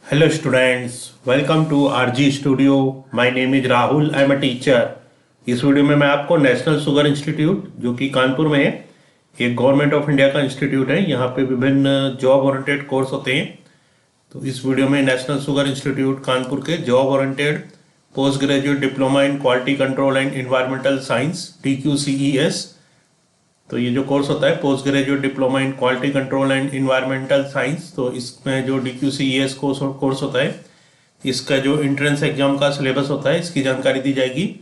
Hello students, welcome to RG Studio. My name is Rahul. I am a teacher. इस video में मैं आपको national sugar institute जो कि कानपुर में है, एक गवर्नमेंट ऑफ इंडिया का इंस्टीट्यूट है। यहाँ पे विभिन्न जॉब ओरिएंटेड कोर्स होते हैं। तो इस वीडियो में नेशनल शुगर इंस्टीट्यूट कानपुर के job oriented post graduate diploma in quality control and environmental science DQCES, तो ये जो कोर्स होता है post graduate diploma in quality control and environmental science, तो इसमें जो DQCES कोर्स होता है, इसका जो एंट्रेंस एग्जाम का सिलेबस होता है, इसकी जानकारी दी जाएगी।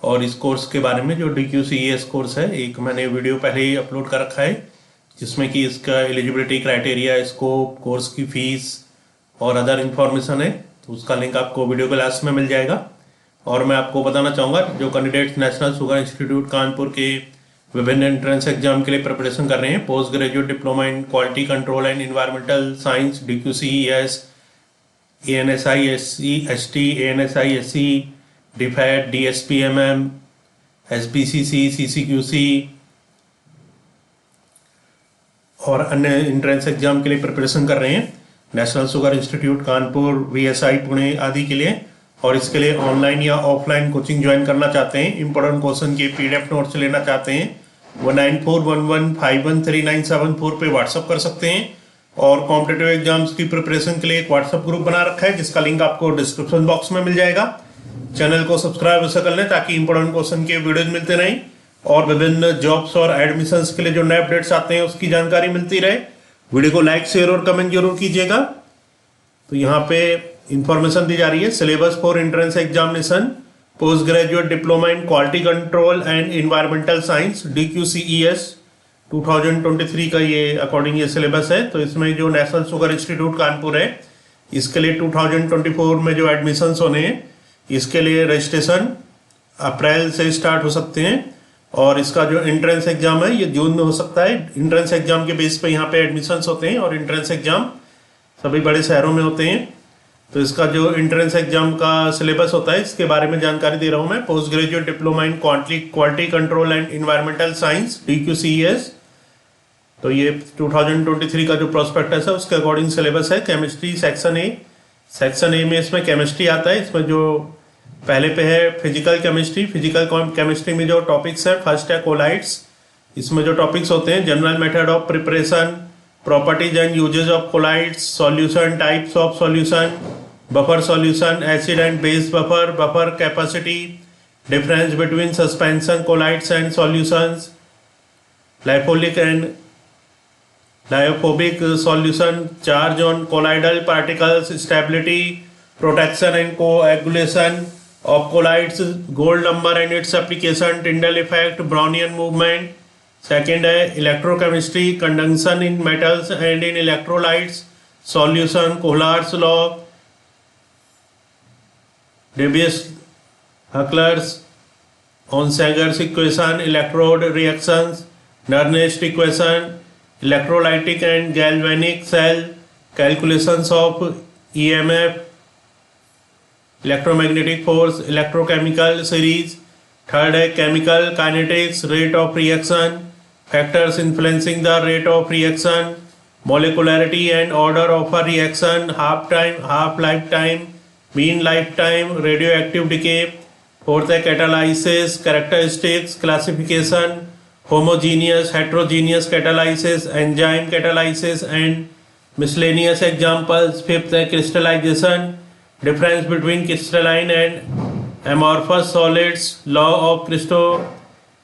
और इस कोर्स के बारे में जो DQCES कोर्स है, एक मैंने वीडियो पहले ही अपलोड कर रखा है जिसमें कि इसका एलिजिबिलिटी क्राइटेरिया, स्कोप, कोर्स की फीस और अदर इंफॉर्मेशन है। तो उसका लिंक आपको वीडियो के लास्ट में मिल जाएगा। और मैं आपको बताना चाहूँगा, जो candidates national sugar institute Kanpur के विभिन्न एंट्रेंस एग्जाम के लिए प्रिपरेशन कर रहे हैं, post graduate diploma in quality control and environmental science DQCES, ANSI SC ST, ANSI SC, DFAT, DSPMM, SBCC, CCQC और अन्य एंट्रेंस एग्जाम के लिए प्रिपरेशन कर रहे हैं national sugar institute Kanpur, VSI Pune आदि के लिए। और इसके लिए ऑनलाइन या ऑफलाइन कोचिंग ज्वाइन करना चाहते हैं, इंपॉर्टेंट क्वेश्चन के PDF नोट्स लेना चाहते हैं, 9411513974 पे व्हाट्सअप कर सकते हैं। और कॉम्पिटिटिव एग्जाम्स की प्रिपरेशन के लिए एक व्हाट्सअप ग्रुप बना रखा है जिसका लिंक आपको डिस्क्रिप्शन बॉक्स में मिल जाएगा। चैनल को सब्सक्राइब ऐसे कर लें ताकि इंपॉर्टेंट क्वेश्चन के वीडियोज मिलते रहें और विभिन्न जॉब्स और एडमिशंस के लिए जो नए अपडेट्स आते हैं उसकी जानकारी मिलती रहे। वीडियो को लाइक, शेयर और कमेंट जरूर कीजिएगा। तो यहाँ पे इंफॉर्मेशन दी जा रही है, syllabus for entrance examination post graduate diploma in quality control and environmental science DQCES 2023 का ये अकॉर्डिंग ये सिलेबस है। तो इसमें जो नेशनल शुगर इंस्टीट्यूट कानपुर है, इसके लिए 2024 में जो एडमिशन्स होने हैं, इसके लिए रजिस्ट्रेशन अप्रैल से स्टार्ट हो सकते हैं। और इसका जो एंट्रेंस एग्जाम है ये जून में हो सकता है। एंट्रेंस एग्जाम के बेस पे यहाँ पे एडमिशन्स होते हैं और एंट्रेंस एग्जाम सभी बड़े शहरों में होते हैं। तो इसका जो एंट्रेंस एग्जाम का सिलेबस होता है, इसके बारे में जानकारी दे रहा हूँ मैं। Post graduate diploma in quality control and environmental science DQCES, तो ये 2023 का जो प्रोस्पेक्टस है उसके अकॉर्डिंग सिलेबस है। केमिस्ट्री सेक्शन ए में इसमें केमिस्ट्री आता है। इसमें जो पहले पे है फिजिकल केमिस्ट्री में जो टॉपिक्स है, फर्स्ट है कोलाइड्स। इसमें जो टॉपिक्स होते हैं, general method of preparation, properties and usages of colloids, solution, types of solution, buffer solution, acid and base buffer, buffer capacity, difference between suspension colloids and solutions, lyophilic and lyophobic solution, charge on colloidal particles, stability, protection and coagulation of colloids, gold number and its application, Tyndall effect, Brownian movement. Second है electrochemistry, conduction in metals and in electrolytes, solution, Kohlrausch's law, Debye's Hückel's, Onsager's equation, electrode reactions, Nernst equation, electrolytic and galvanic cell, calculations of EMF, electromagnetic force, electrochemical series. Third है chemical kinetics, rate of reaction, factors influencing the rate of reaction, molecularity and order of a reaction, half life time, mean life time, radioactive decay. Fourth है catalysis, characteristics, classification, homogeneous, heterogeneous catalysis, enzyme catalysis and miscellaneous examples. Fifth है crystallization, difference between crystalline and amorphous solids, law of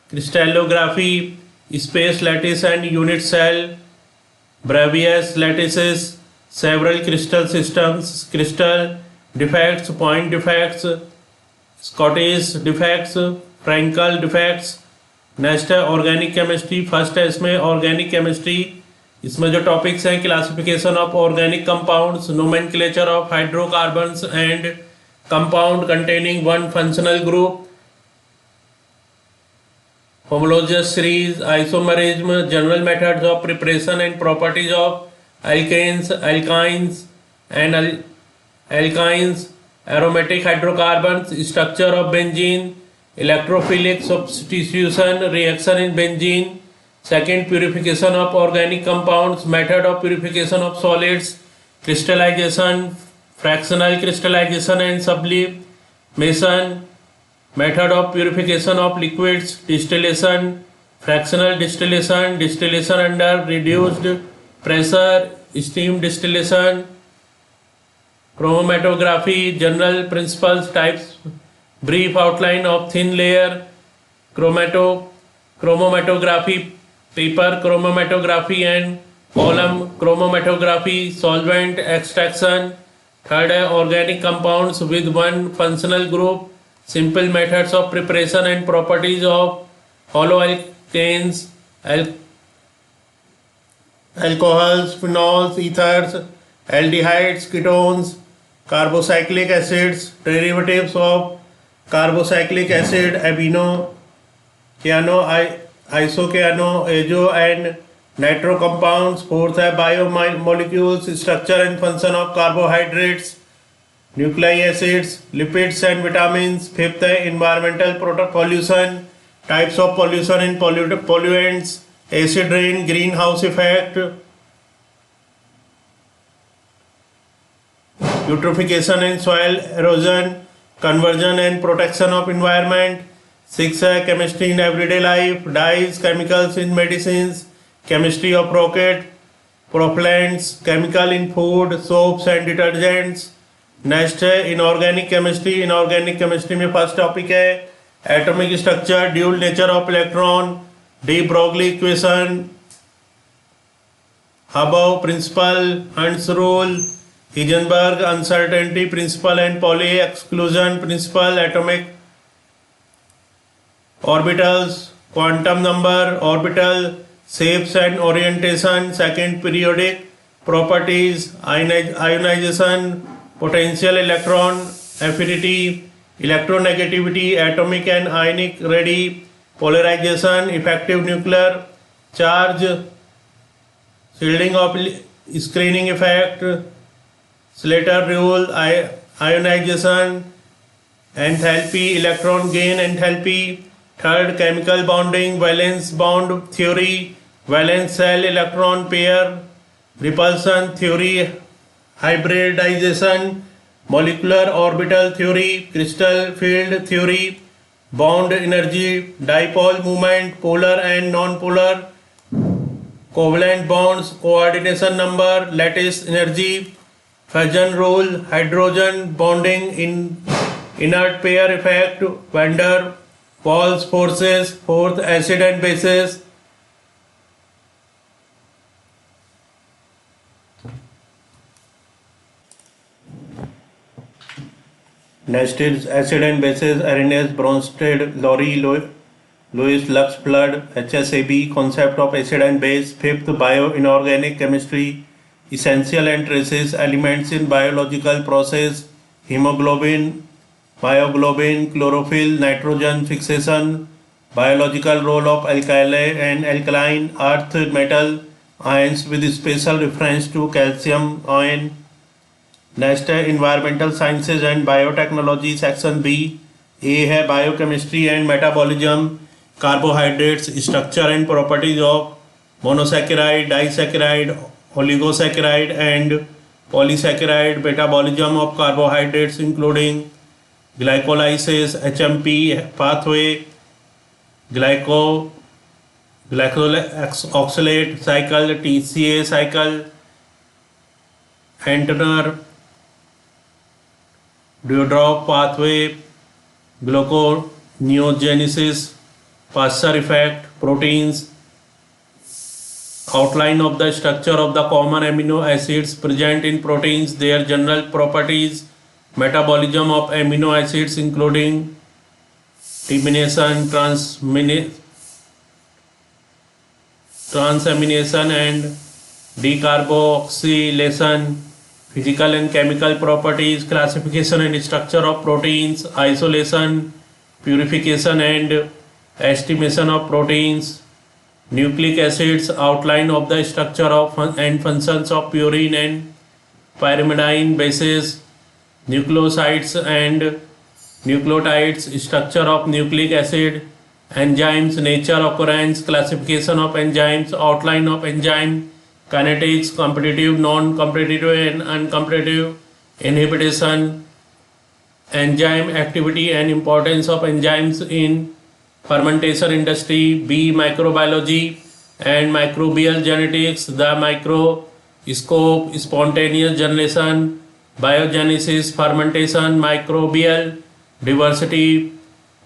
crystallography, space lattice and unit cell, Bravais lattices, several crystal systems, crystal defects, point defects, Scottish defects, Frankel defects। Next है organic chemistry. First है इसमें organic chemistry, इसमें जो topics हैं, classification of organic compounds, nomenclature of hydrocarbons and compound containing one functional group, homologous series, isomerism, general methods of preparation and properties of alkanes, alkynes and alkynes, aromatic hydrocarbons, structure of benzene, electrophilic substitution reaction in benzene, Second, purification of organic compounds, method of purification of solids, crystallization, fractional crystallization and sublimation, method of purification of liquids, distillation, fractional distillation, distillation under reduced pressure, steam distillation, chromatography, general principles, types, brief outline of thin layer, chromatography, paper chromatography and column chromatography, solvent extraction. Third है organic compounds with one functional group, simple methods of preparation and properties of haloalkanes, alcohols, phenols, ethers, aldehydes, ketones, carbocyclic acids, derivatives of carbocyclic acid, amino, cyano, isocyano, azo and nitro compounds. Fourth है biomolecules, structure and function of carbohydrates, nucleic acids, lipids and vitamins. Fifth है environmental pollution, types of pollution and pollutants, acid rain, greenhouse effect, eutrophication and soil erosion, conversion and protection of environment. Six है chemistry in everyday life, dyes, chemicals in medicines, chemistry of rocket propellants, chemical in food, soaps and detergents. Next है inorganic chemistry. Inorganic chemistry में first topic है atomic structure, dual nature of electron, de Broglie equation, Aufbau principle, Hund's rule, Heisenberg uncertainty principle and Pauli exclusion principle, atomic orbitals, quantum number, orbital shapes and orientation, second periodic properties, ionization, potential electron affinity, electronegativity, atomic and ionic ready polarization, effective nuclear charge, shielding of screening effect, Slater rule, ionization, enthalpy, electron gain enthalpy. Third, chemical bonding, valence bond theory, valence shell electron pair, repulsion theory, hybridization, molecular orbital theory, crystal field theory, bond energy, dipole moment, polar and non-polar, covalent bonds, coordination number, lattice energy, fusion rule, hydrogen bonding in inert pair effect, van der Waals forces. Fourth, acid and bases. Next is acid and bases. Arrhenius, Bronsted, Lowry, Lewis, Lux, Flood, HSAB. Concept of acid and base. Fifth, bio-inorganic chemistry. Essential and traces elements in biological process. Hemoglobin, myoglobin, chlorophyll, nitrogen fixation, biological role of alkali and alkaline earth metal ions with special reference to calcium ion. Next है environmental sciences and biotechnology section B. A है biochemistry and metabolism, carbohydrates, structure and properties of monosaccharide, disaccharide, oligosaccharide and polysaccharide, metabolism of carbohydrates including glycolysis, HMP pathway, glycoxylate cycle, TCA cycle, Entner, Dewdrop pathway, gluconeogenesis, Pasteur effect, proteins, outline of the structure of the common amino acids present in proteins, their general properties, metabolism of amino acids including termination, transamination and decarboxylation, physical and chemical properties, classification and structure of proteins, isolation, purification and estimation of proteins, nucleic acids, outline of the structure of and functions of purine and pyrimidine bases, nucleosides and nucleotides, structure of nucleic acid, enzymes, nature, occurrence, classification of enzymes, outline of enzyme, kinetics, competitive, non-competitive and uncompetitive, inhibition, enzyme activity and importance of enzymes in fermentation industry. B. Microbiology and microbial genetics, the microscope, spontaneous generation, biogenesis, fermentation, microbial diversity,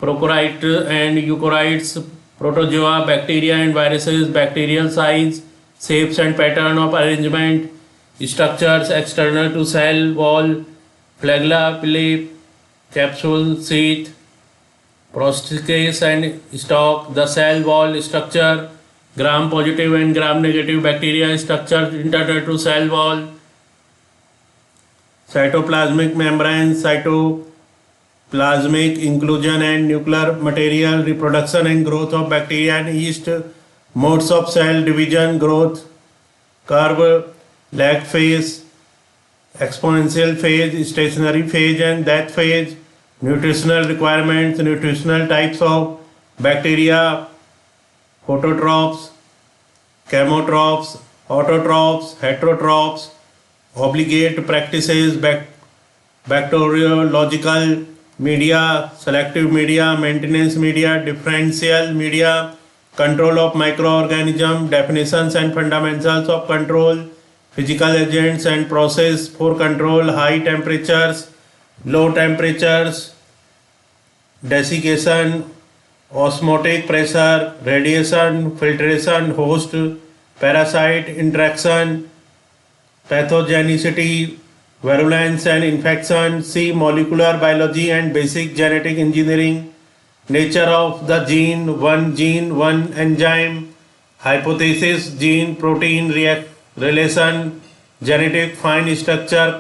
prokaryotes and eukaryotes, protozoa, bacteria and viruses, bacterial size, shapes and pattern of arrangement, structures external to cell wall, flagella, pili, capsule, sheath, prosthesis and stalk, the cell wall structure, gram positive and gram negative bacteria structure internal to cell wall, cytoplasmic membrane, cytoplasmic inclusion and nuclear material, reproduction and growth of bacteria and yeast, modes of cell division, growth curve, lag phase, exponential phase, stationary phase and death phase, nutritional requirements, nutritional types of bacteria, phototrophs, chemotrophs, autotrophs, heterotrophs, obligate practices, bacteriological media, selective media, maintenance media, differential media, control of microorganism, definitions and fundamentals of control, physical agents and process for control, high temperatures, low temperatures, desiccation, osmotic pressure, radiation, filtration, host, parasite interaction, pathogenicity, virulence and infection. C. Molecular biology and basic genetic engineering, nature of the gene, one enzyme, hypothesis, gene protein relation, genetic fine structure,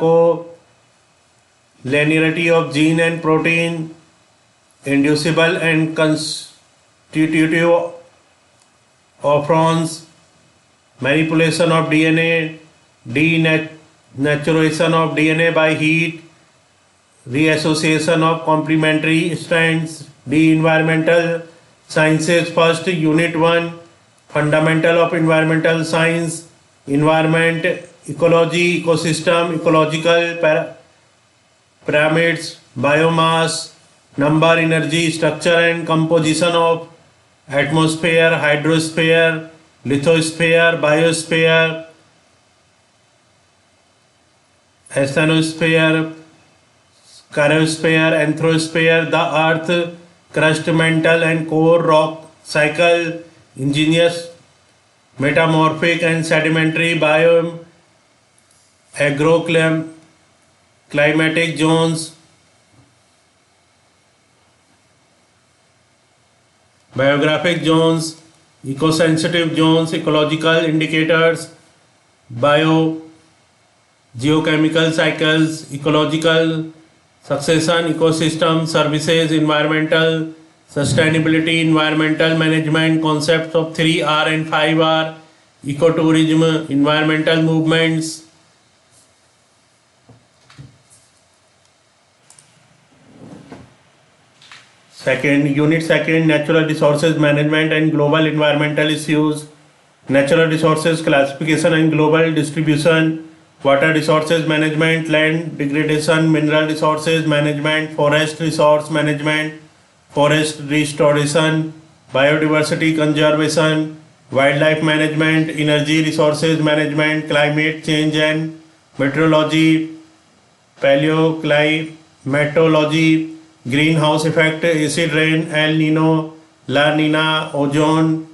linearity of gene and protein, inducible and constitutive operons, manipulation of DNA, denaturation of DNA by heat, reassociation of complementary strands. D. Environmental sciences. First, Unit 1, Fundamental of Environmental Science, Environment, Ecology, Ecosystem, Ecological pyramids, biomass, number, energy, structure and composition of atmosphere, hydrosphere, lithosphere, biosphere, asthenosphere, cryosphere, anthrosphere, the earth, crust, mantle and core, rock cycle, igneous, metamorphic and sedimentary biome, agroclimatic zones, biographic zones, ecosensitive zones, ecological indicators, geochemical cycles, ecological succession, ecosystem services, environmental sustainability, environmental management, concepts of 3R and 5R, ecotourism, environmental movements. Unit 2, natural resources management and global environmental issues, natural resources classification and global distribution, water resources management, land degradation, mineral resources management, forest resource management, forest restoration, biodiversity conservation, wildlife management, energy resources management, climate change and meteorology, paleoclimatology, greenhouse effect, acid rain, El Nino, La Nina, ozone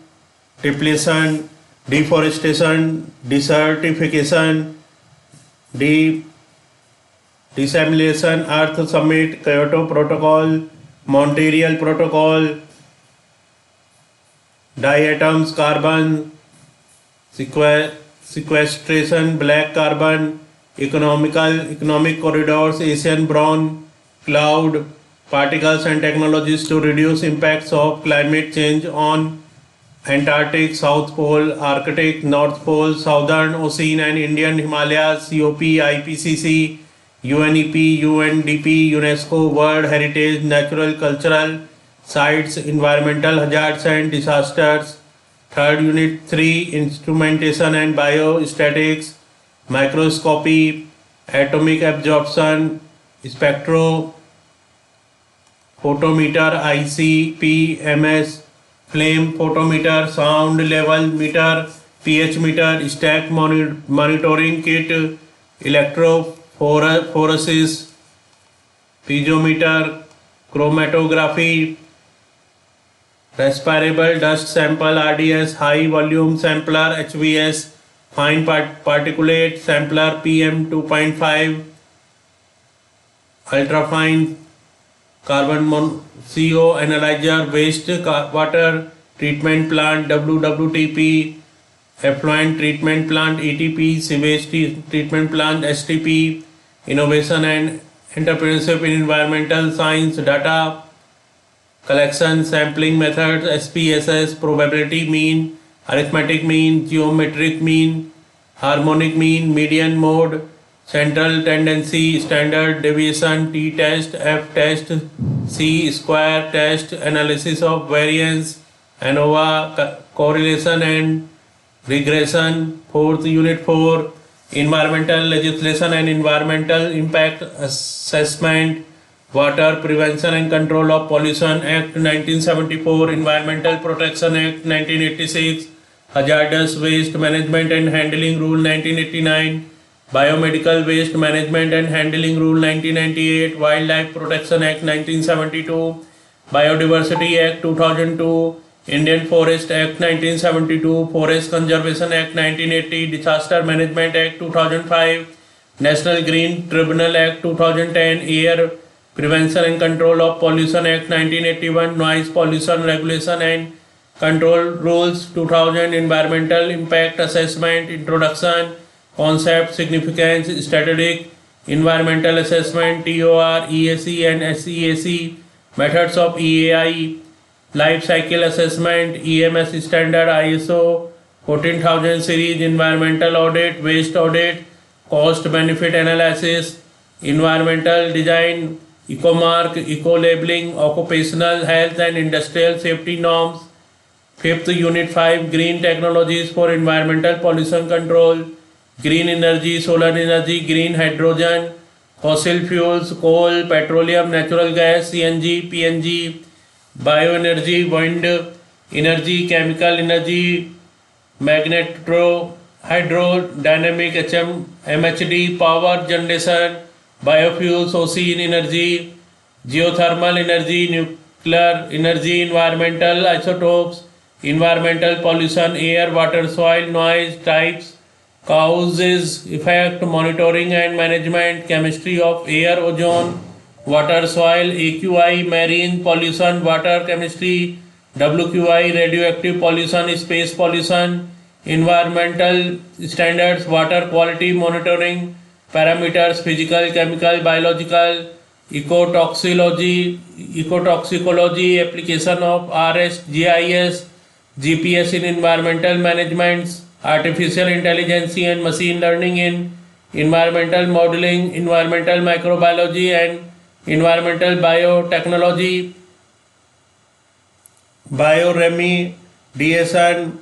depletion, deforestation, desertification, dissemination, Earth Summit, Kyoto Protocol, Montreal Protocol, diatoms, carbon sequestration, black carbon, economic corridors, Asian brown cloud, particles and technologies to reduce impacts of climate change on Antarctic, South Pole, Arctic, North Pole, Southern Ocean and Indian Himalayas, COP, IPCC, UNEP, UNDP, UNESCO, World Heritage, Natural Cultural Sites, Environmental Hazards and Disasters. Unit 3, Instrumentation and Biostatics, Microscopy, atomic absorption spectrophotometer ICP-MS, flame photometer, sound level meter, pH meter, stack monitoring kit, electrophoresis, piezometer, chromatography, respirable dust sample RDS, high volume sampler HVS, fine particulate sampler PM2.5, ultrafine carbon CO analyser, waste water treatment plant WWTP, effluent treatment plant ETP, sewage treatment plant STP, innovation and entrepreneurship in environmental science, data collection sampling methods SPSS, probability mean, arithmetic mean, geometric mean, harmonic mean, median mode, central tendency, standard deviation, T test, F test, C square test, analysis of variance, ANOVA, correlation and regression. Fourth unit 4, environmental legislation and environmental impact assessment, Water Prevention and Control of Pollution Act 1974, Environmental Protection Act 1986, Hazardous Waste Management and Handling Rule 1989, Biomedical Waste Management and Handling Rule 1998, Wildlife Protection Act 1972, Biodiversity Act 2002, Indian Forest Act 1972, Forest Conservation Act 1980, Disaster Management Act 2005, National Green Tribunal Act 2010, Air Prevention and Control of Pollution Act 1981, Noise Pollution Regulation and Control Rules 2000, Environmental Impact Assessment, Introduction, Concept, Significance, Statistic, Environmental Assessment, TOR, EAC and SEAC, Methods of EAI, Life Cycle Assessment, EMS Standard, ISO 14000 Series, Environmental Audit, Waste Audit, Cost Benefit Analysis, Environmental Design, Ecomark, Eco-Labeling, Occupational Health and Industrial Safety Norms. Fifth Unit 5, Green Technologies for Environmental Pollution Control, Green Energy, Solar Energy, Green Hydrogen, Fossil Fuels, Coal, Petroleum, Natural Gas, CNG, PNG, Bioenergy, Wind Energy, Chemical Energy, Magnetro, Hydro, Dynamic MHD, Power Generation, Biofuels, Ocean Energy, Geothermal Energy, Nuclear Energy, Environmental Isotopes, Environmental Pollution, Air, Water, Soil, Noise, Types, Causes, Effect, Monitoring and Management, Chemistry of Air, Ozone, Water, Soil, AQI, Marine Pollution, Water Chemistry, WQI, Radioactive Pollution, Space Pollution, Environmental Standards, Water Quality Monitoring, Parameters, Physical, Chemical, Biological, Ecotoxicology, Application of RS, GIS, GPS in Environmental Management, Artificial Intelligence and Machine Learning in Environmental Modeling, Environmental Microbiology and Environmental Biotechnology, Bioremediation,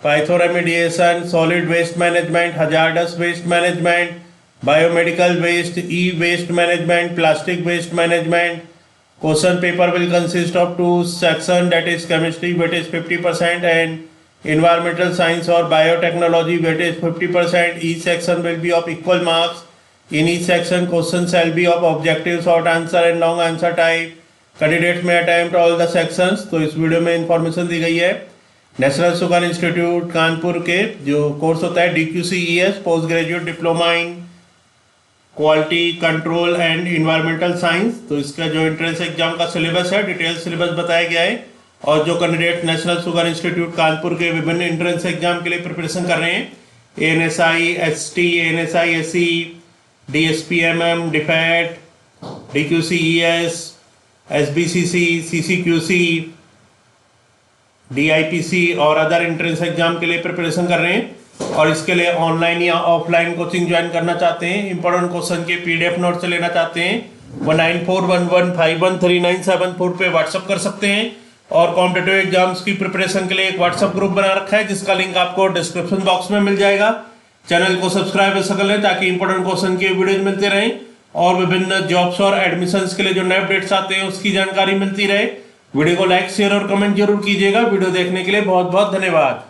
Pythoremediation, Solid Waste Management, Hazardous Waste Management, Biomedical Waste, E-Waste Management, Plastic Waste Management. Question paper will consist of two sections, that is Chemistry, which is 50%, and Environmental Science or Biotechnology, which is 50%. Each section will be of equal marks. In each section, questions shall be of objective, short answer and long answer type. Candidates may attempt all the sections. तो इस video में information दी गई है national sugar institute Kanpur के जो course होता है DQCES, post graduate diploma in quality control and environmental science. तो इसका जो एंट्रेंस एग्जाम का सिलेबस है, डिटेल सिलेबस बताया गया है। और जो candidate national sugar institute Kanpur के विभिन्न एंट्रेंस एग्जाम के लिए प्रिपरेशन कर रहे हैं, ANSI, ST, ANSI, SE, DSPMM, DFAT, DQCES, SBCC, CCQC, DIPC और अदर एंट्रेंस एग्जाम के लिए प्रिपरेशन कर रहे हैं और इसके लिए ऑनलाइन या ऑफलाइन कोचिंग ज्वाइन करना चाहते हैं, इंपॉर्टेंट क्वेश्चन के PDF नोट से लेना चाहते हैं, 1941151397 पे व्हाट्सअप कर सकते हैं। और कॉम्पिटिटिव एग्जाम्स की प्रिपरेशन के लिए एक व्हाट्सअप ग्रुप बना रखा है जिसका लिंक आपको डिस्क्रिप्शन बॉक्स में मिल जाएगा। चैनल को सब्सक्राइब ऐसा कर लें ताकि इंपॉर्टेंट क्वेश्चन के वीडियोज मिलते रहें और विभिन्न जॉब्स और एडमिशंस के लिए जो नए अपडेट्स आते हैं उसकी जानकारी मिलती रहे। वीडियो को लाइक शेयर और कमेंट जरूर कीजिएगा। वीडियो देखने के लिए बहुत बहुत धन्यवाद।